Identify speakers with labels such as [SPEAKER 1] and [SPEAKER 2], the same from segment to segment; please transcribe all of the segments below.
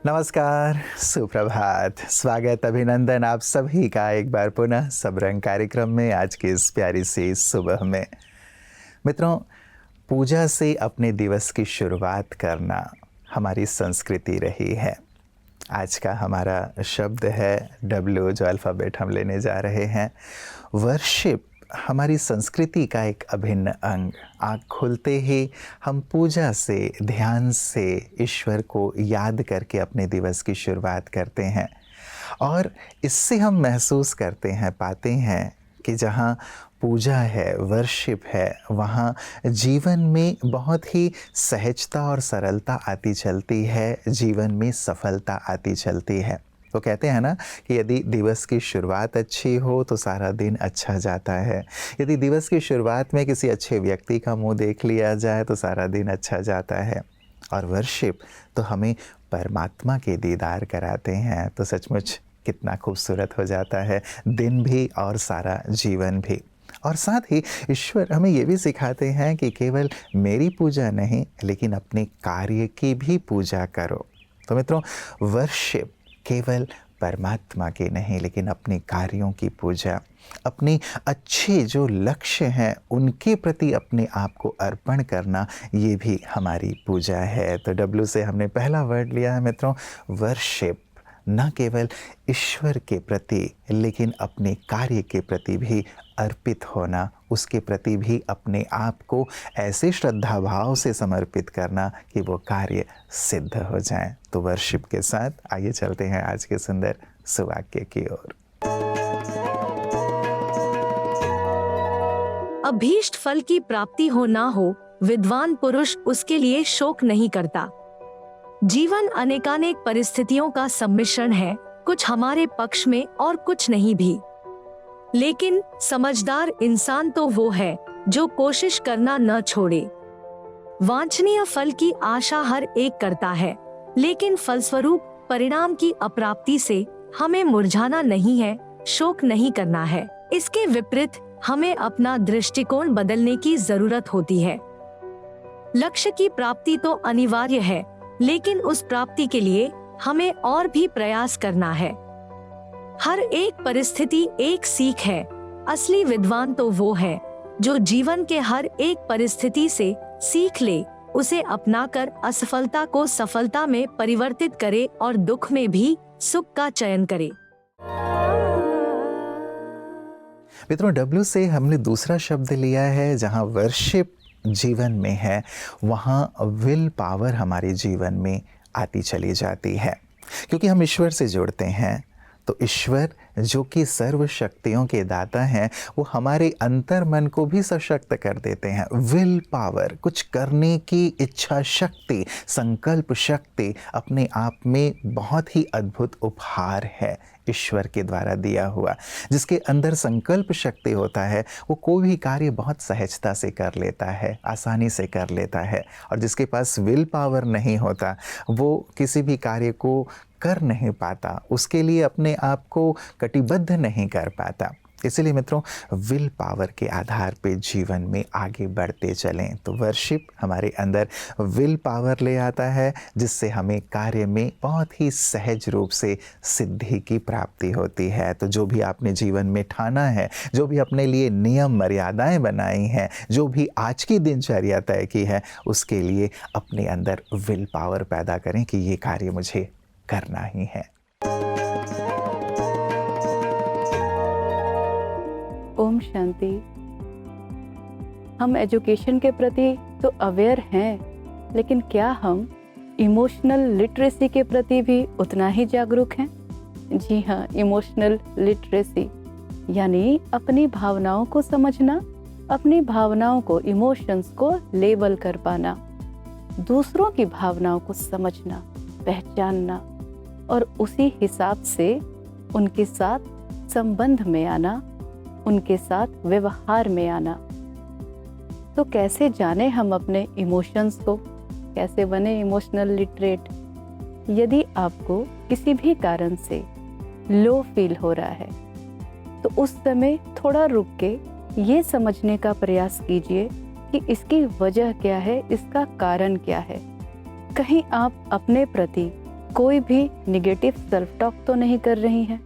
[SPEAKER 1] नमस्कार, सुप्रभात, स्वागत, अभिनंदन आप सभी का एक बार पुनः सबरंग कार्यक्रम में आज की इस प्यारी सी सुबह में। मित्रों, पूजा से अपने दिवस की शुरुआत करना हमारी संस्कृति रही है। आज का हमारा शब्द है W, जो अल्फ़ाबेट हम लेने जा रहे हैं। वर्शिप हमारी संस्कृति का एक अभिन्न अंग। आँख खुलते ही हम पूजा से, ध्यान से ईश्वर को याद करके अपने दिवस की शुरुआत करते हैं और इससे हम महसूस करते हैं, पाते हैं कि जहाँ पूजा है, वर्शिप है, वहाँ जीवन में बहुत ही सहजता और सरलता आती चलती है, जीवन में सफलता आती चलती है। तो कहते हैं ना कि यदि दिवस की शुरुआत अच्छी हो तो सारा दिन अच्छा जाता है। यदि दिवस की शुरुआत में किसी अच्छे व्यक्ति का मुंह देख लिया जाए तो सारा दिन अच्छा जाता है। और वर्शिप तो हमें परमात्मा के दीदार कराते हैं, तो सचमुच कितना खूबसूरत हो जाता है दिन भी और सारा जीवन भी। और साथ ही ईश्वर हमें ये भी सिखाते हैं कि केवल मेरी पूजा नहीं, लेकिन अपने कार्य की भी पूजा करो। तो मित्रों, वर्शिप केवल परमात्मा के नहीं, लेकिन अपने कार्यों की पूजा, अपने अच्छे जो लक्ष्य हैं उनके प्रति अपने आप को अर्पण करना, ये भी हमारी पूजा है। तो W से हमने पहला वर्ड लिया है मित्रों, वर्शिप। न केवल ईश्वर के प्रति, लेकिन अपने कार्य के प्रति भी अर्पित होना, उसके प्रति भी अपने आप को ऐसे श्रद्धा भाव से समर्पित करना कि वो कार्य सिद्ध हो जाए। तो वर्शिप के साथ आइए चलते हैं आज के सुंदर सुवाक्य की ओर।
[SPEAKER 2] अभीष्ट फल की प्राप्ति हो ना हो, विद्वान पुरुष उसके लिए शोक नहीं करता। जीवन अनेकानेक परिस्थितियों का सम्मिश्रण है, कुछ हमारे पक्ष में और कुछ नहीं भी। लेकिन समझदार इंसान तो वो है जो कोशिश करना न छोड़े। वांछनीय फल की आशा हर एक करता है, लेकिन फलस्वरूप परिणाम की अप्राप्ति से हमें मुरझाना नहीं है, शोक नहीं करना है। इसके विपरीत हमें अपना दृष्टिकोण बदलने की जरूरत होती है। लक्ष्य की प्राप्ति तो अनिवार्य है, लेकिन उस प्राप्ति के लिए हमें और भी प्रयास करना है। हर एक परिस्थिति एक सीख है। असली विद्वान तो वो है जो जीवन के हर एक परिस्थिति से सीख ले, उसे अपनाकर असफलता को सफलता में परिवर्तित करे और दुख में भी सुख का चयन करे।
[SPEAKER 1] मित्रों, W से हमने दूसरा शब्द लिया है। जहाँ वर्शिप जीवन में है, वहाँ विल पावर हमारे जीवन में आती चली जाती है, क्योंकि हम ईश्वर से जुड़ते हैं। तो ईश्वर जो कि सर्व शक्तियों के दाता हैं, वो हमारे अंतर मन को भी सशक्त कर देते हैं। विल पावर, कुछ करने की इच्छा शक्ति, संकल्प शक्ति अपने आप में बहुत ही अद्भुत उपहार है ईश्वर के द्वारा दिया हुआ। जिसके अंदर संकल्प शक्ति होता है, वो कोई भी कार्य बहुत सहजता से कर लेता है, आसानी से कर लेता है। और जिसके पास विल पावर नहीं होता, वो किसी भी कार्य को कर नहीं पाता, उसके लिए अपने आप को कटिबद्ध नहीं कर पाता। इसलिए मित्रों, विल पावर के आधार पे जीवन में आगे बढ़ते चलें। तो वर्शिप हमारे अंदर विल पावर ले आता है, जिससे हमें कार्य में बहुत ही सहज रूप से सिद्धि की प्राप्ति होती है। तो जो भी आपने जीवन में ठाना है, जो भी अपने लिए नियम मर्यादाएं बनाई हैं, जो भी आज की दिनचर्या तय की है, उसके लिए अपने अंदर विल पावर पैदा करें कि ये कार्य मुझे करना ही है।
[SPEAKER 3] ओम शांति। हम एजुकेशन के प्रति तो अवेयर हैं, लेकिन क्या हम इमोशनल लिटरेसी के प्रति भी उतना ही जागरूक हैं? जी हाँ, इमोशनल लिटरेसी यानी अपनी भावनाओं को समझना, अपनी भावनाओं को, इमोशंस को लेबल कर पाना, दूसरों की भावनाओं को समझना, पहचानना और उसी हिसाब से उनके साथ संबंध में आना, उनके साथ व्यवहार में आना। तो कैसे जाने हम अपने इमोशंस को, कैसे बने इमोशनल लिटरेट? यदि आपको किसी भी कारण से लो फील हो रहा है, तो उस समय थोड़ा रुक के ये समझने का प्रयास कीजिए कि इसकी वजह क्या है, इसका कारण क्या है। कहीं आप अपने प्रति कोई भी निगेटिव सेल्फ टॉक तो नहीं कर रही हैं,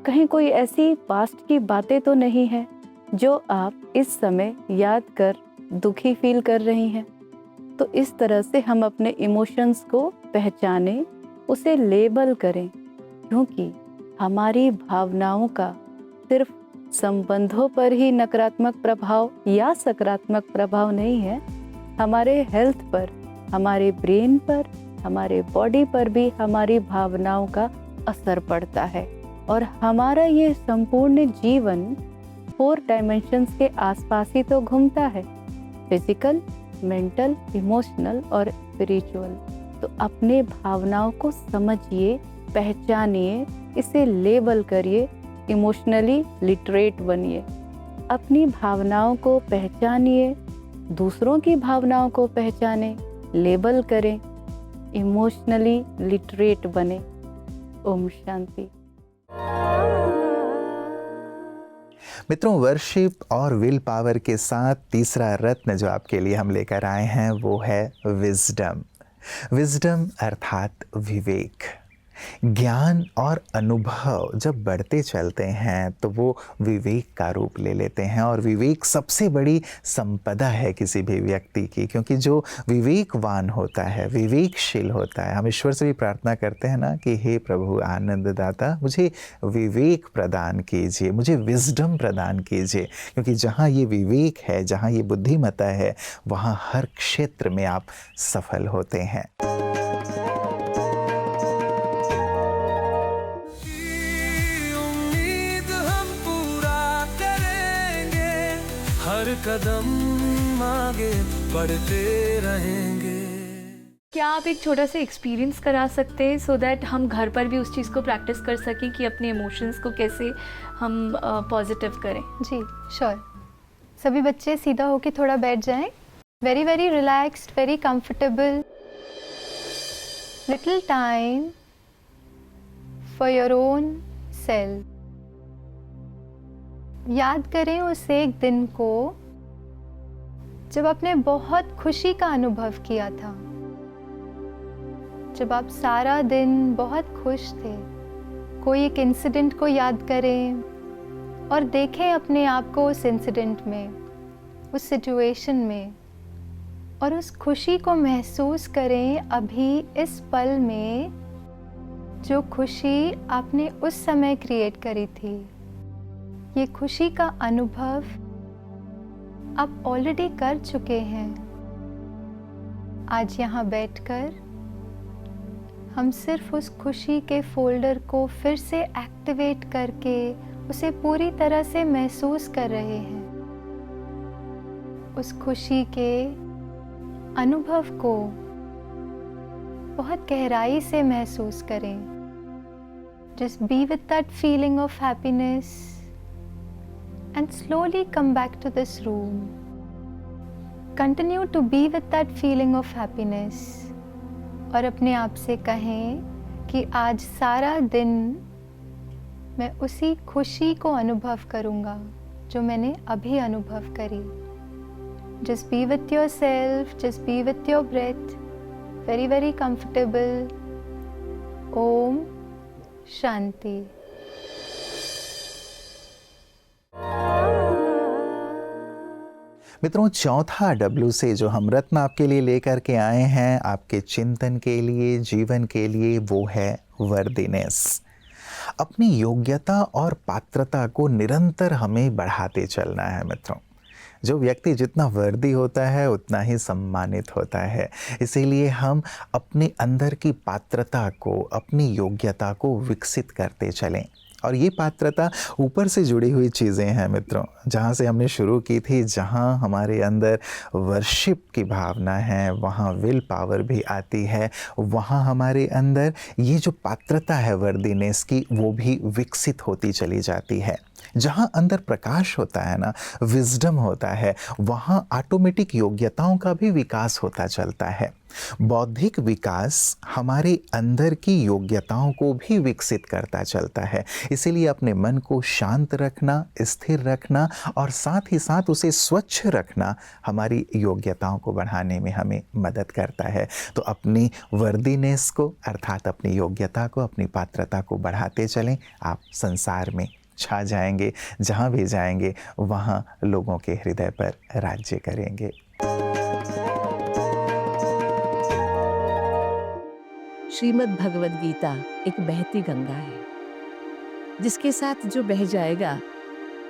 [SPEAKER 3] कहीं कोई ऐसी पास्ट की बातें तो नहीं है जो आप इस समय याद कर दुखी फील कर रही हैं। तो इस तरह से हम अपने इमोशंस को पहचानें, उसे लेबल करें, क्योंकि हमारी भावनाओं का सिर्फ संबंधों पर ही नकारात्मक प्रभाव या सकारात्मक प्रभाव नहीं है, हमारे हेल्थ पर, हमारे ब्रेन पर, हमारे बॉडी पर भी हमारी भावनाओं का असर पड़ता है। और हमारा ये संपूर्ण जीवन 4 डायमेंशंस के आसपास ही तो घूमता है, फिजिकल, मेंटल, इमोशनल और स्पिरिचुअल। तो अपने भावनाओं को समझिए, पहचानिए, इसे लेबल करिए, इमोशनली लिटरेट बनिए। अपनी भावनाओं को पहचानिए, दूसरों की भावनाओं को पहचानें, लेबल करें, इमोशनली लिटरेट बने। ओम शांति।
[SPEAKER 1] मित्रों, वर्शिप और विल पावर के साथ तीसरा रत्न जो आपके लिए हम लेकर आए हैं वो है विजडम। विजडम अर्थात विवेक। ज्ञान और अनुभव जब बढ़ते चलते हैं तो वो विवेक का रूप ले लेते हैं, और विवेक सबसे बड़ी संपदा है किसी भी व्यक्ति की, क्योंकि जो विवेकवान होता है, विवेकशील होता है, हम ईश्वर से भी प्रार्थना करते हैं ना कि हे प्रभु आनंददाता, मुझे विवेक प्रदान कीजिए, मुझे विजडम प्रदान कीजिए, क्योंकि जहाँ ये विवेक है, जहाँ ये बुद्धिमत्ता है, वहाँ हर क्षेत्र में आप सफल होते हैं।
[SPEAKER 4] हर कदम आगे बढ़ते रहेंगे।
[SPEAKER 5] क्या आप एक छोटा सा एक्सपीरियंस करा सकते हैं सो दैट हम घर पर भी उस चीज़ को प्रैक्टिस कर सकें कि अपने इमोशंस को कैसे हम पॉजिटिव करें?
[SPEAKER 6] जी श्योर। सभी बच्चे सीधा होके थोड़ा बैठ जाएं, very very relaxed, very comfortable. Little time for your own self. याद करें उस एक दिन को जब आपने बहुत खुशी का अनुभव किया था, जब आप सारा दिन बहुत खुश थे। कोई एक इंसिडेंट को याद करें और देखें अपने आप को उस इंसिडेंट में, उस सिचुएशन में, और उस खुशी को महसूस करें अभी इस पल में, जो खुशी आपने उस समय क्रिएट करी थी। ये खुशी का अनुभव आप ऑलरेडी कर चुके हैं। आज यहाँ बैठकर हम सिर्फ उस खुशी के फोल्डर को फिर से एक्टिवेट करके उसे पूरी तरह से महसूस कर रहे हैं। उस खुशी के अनुभव को बहुत गहराई से महसूस करें। Just be with that feeling of happiness and slowly come back to this room. Continue to be with that feeling of happiness और अपने आप से कहें कि आज सारा दिन मैं उसी खुशी को अनुभव करूँगा जो मैंने अभी अनुभव करी। Just be with yourself, just be with your breath, very very comfortable. Om Shanti.
[SPEAKER 1] मित्रों, चौथा डब्ल्यू से जो हम रत्न आपके लिए लेकर के आए हैं आपके चिंतन के लिए, जीवन के लिए, वो है वर्दीनेस। अपनी योग्यता और पात्रता को निरंतर हमें बढ़ाते चलना है मित्रों। जो व्यक्ति जितना वर्दी होता है उतना ही सम्मानित होता है। इसीलिए हम अपने अंदर की पात्रता को, अपनी योग्यता को विकसित करते चलें। और ये पात्रता ऊपर से जुड़ी हुई चीज़ें हैं मित्रों, जहाँ से हमने शुरू की थी। जहाँ हमारे अंदर वर्शिप की भावना है वहाँ विल पावर भी आती है, वहाँ हमारे अंदर ये जो पात्रता है वर्दीनेस की वो भी विकसित होती चली जाती है। जहाँ अंदर प्रकाश होता है ना, विजडम होता है, वहाँ ऑटोमेटिक योग्यताओं का भी विकास होता चलता है। बौद्धिक विकास हमारे अंदर की योग्यताओं को भी विकसित करता चलता है। इसीलिए अपने मन को शांत रखना, स्थिर रखना और साथ ही साथ उसे स्वच्छ रखना हमारी योग्यताओं को बढ़ाने में हमें मदद करता है। तो अपनी वर्दीनेस को अर्थात अपनी योग्यता को, अपनी पात्रता को बढ़ाते चलें। आप संसार में छा जाएंगे, जहाँ भी जाएंगे वहाँ लोगों के हृदय पर राज्य करेंगे।
[SPEAKER 7] श्रीमद् भगवद गीता एक बहती गंगा है, जिसके साथ जो बह जाएगा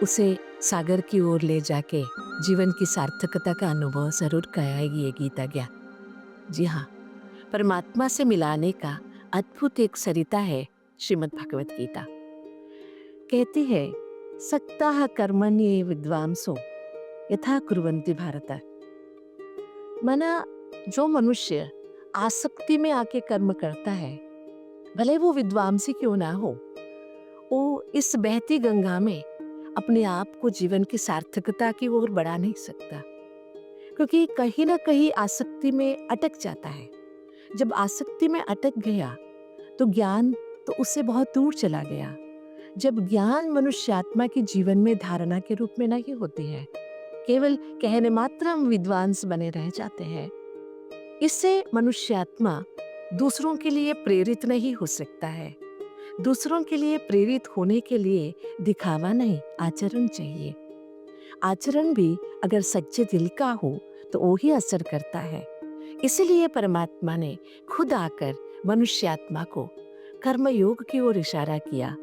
[SPEAKER 7] उसे सागर की ओर ले जाके जीवन की सार्थकता का अनुभव जरूर कराएगी ये गीता ज्ञान। जी हाँ, परमात्मा से मिलाने का अद्भुत एक सरिता है श्रीमद् भगवद गीता। कहती है, सक्ताः कर्मण्ये विद्वांसो यथा कुर्वन्ति भारत। माना जो मनुष्य आसक्ति में आके कर्म करता है, भले वो विद्वांसी क्यों ना हो, वो इस बहती गंगा में अपने आप को जीवन की सार्थकता की ओर बढ़ा नहीं सकता, क्योंकि कहीं ना कहीं आसक्ति में अटक जाता है। जब आसक्ति में अटक गया तो ज्ञान तो उससे बहुत दूर चला गया। जब ज्ञान मनुष्य आत्मा की जीवन में धारणा के रूप में नहीं होती है, केवल कहने मात्र हम विद्वांस बने रह जाते हैं, इससे मनुष्य आत्मा दूसरों के लिए प्रेरित नहीं हो सकता है। दूसरों के लिए प्रेरित होने के लिए दिखावा नहीं, आचरण चाहिए। आचरण भी अगर सच्चे दिल का हो तो वो ही असर करता है। इसीलिए परमात्मा ने खुद आकर मनुष्य आत्मा को कर्मयोग की ओर इशारा किया,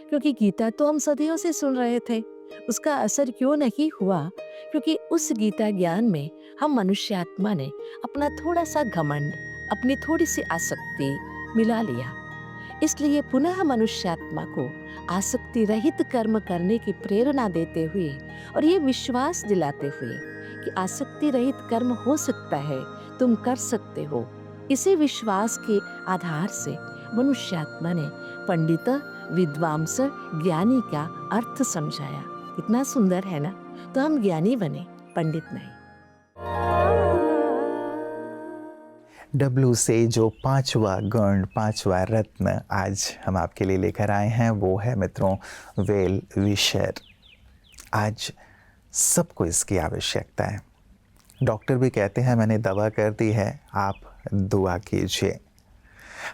[SPEAKER 7] क्योंकि गीता तो हम सदियों से सुन रहे थे, उसका असर क्यों नहीं हुआ? क्योंकि उस गीता ज्ञान में हम मनुष्य आत्मा ने अपना थोड़ा सा घमंड, अपनी थोड़ी सी आसक्ति मिला लिया। इसलिए पुनः मनुष्य आत्मा को आसक्ति रहित कर्म करने की प्रेरणा देते हुए और ये विश्वास दिलाते हुए कि आसक्ति रहित कर्म हो सकता है, तुम कर सकते हो, इसी विश्वास के आधार से मनुष्य आत्मा ने पंडित, विद्वांस, ज्ञानी का अर्थ समझाया। कितना सुंदर है ना? तो हम ज्ञानी बने, पंडित नहीं।
[SPEAKER 1] डब्लू से जो पांचवा गुण, पांचवा रत्न आज हम आपके लिए लेकर आए हैं वो है मित्रों वेल विशर। आज सबको इसकी आवश्यकता है। डॉक्टर भी कहते हैं मैंने दवा कर दी है, आप दुआ कीजिए।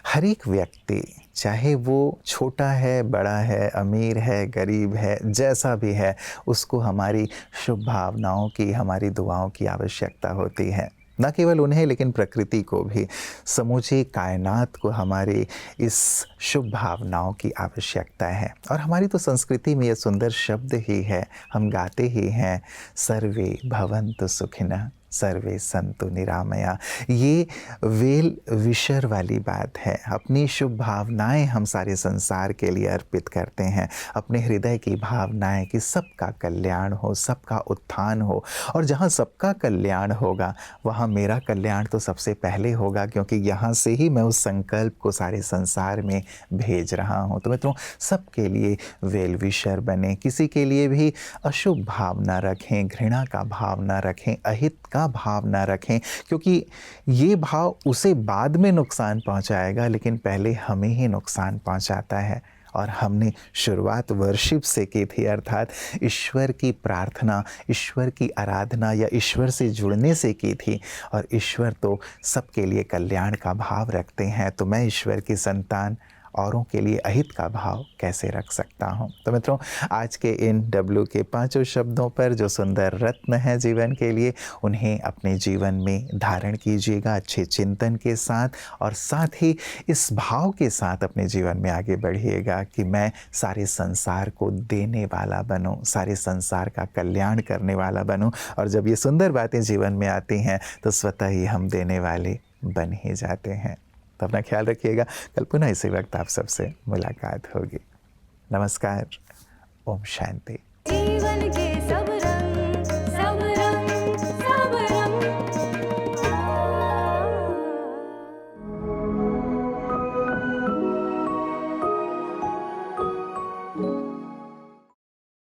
[SPEAKER 1] हर एक व्यक्ति, चाहे वो छोटा है, बड़ा है, अमीर है, गरीब है, जैसा भी है, उसको हमारी शुभ भावनाओं की, हमारी दुआओं की आवश्यकता होती है। न केवल उन्हें लेकिन प्रकृति को भी, समूची कायनात को हमारी इस शुभ भावनाओं की आवश्यकता है। और हमारी तो संस्कृति में ये सुंदर शब्द ही है, हम गाते ही हैं, सर्वे भवन्तु सुखिनः सर्वे संतु निरामया। ये वेल विशर वाली बात है। अपनी शुभ भावनाएं हम सारे संसार के लिए अर्पित करते हैं, अपने हृदय की भावनाएं कि सबका कल्याण हो, सबका उत्थान हो। और जहाँ सबका कल्याण होगा वहाँ मेरा कल्याण तो सबसे पहले होगा, क्योंकि यहाँ से ही मैं उस संकल्प को सारे संसार में भेज रहा हूँ। तो मित्रों, सबके लिए वेल विशर बने, किसी के लिए भी अशुभ भाव ना रखें, घृणा का भाव ना रखें, अहित का भाव ना रखें, क्योंकि ये भाव उसे बाद में नुकसान पहुंचाएगा, लेकिन पहले हमें ही नुकसान पहुंचाता है। और हमने शुरुआत वर्शिप से की थी, अर्थात ईश्वर की प्रार्थना, ईश्वर की आराधना या ईश्वर से जुड़ने से की थी। और ईश्वर तो सबके लिए कल्याण का भाव रखते हैं, तो मैं ईश्वर की संतान औरों के लिए अहित का भाव कैसे रख सकता हूँ। तो मित्रों, आज के इन डब्लू के पांचों शब्दों पर जो सुंदर रत्न है जीवन के लिए, उन्हें अपने जीवन में धारण कीजिएगा अच्छे चिंतन के साथ, और साथ ही इस भाव के साथ अपने जीवन में आगे बढ़िएगा कि मैं सारे संसार को देने वाला बनूं, सारे संसार का कल्याण करने वाला बनूं। और जब ये सुंदर बातें जीवन में आती हैं तो स्वतः ही हम देने वाले बन ही जाते हैं। तो अपना ख्याल रखिएगा। कल पुनः इसी वक्त आप सबसे मुलाकात होगी। नमस्कार। ओम शांति।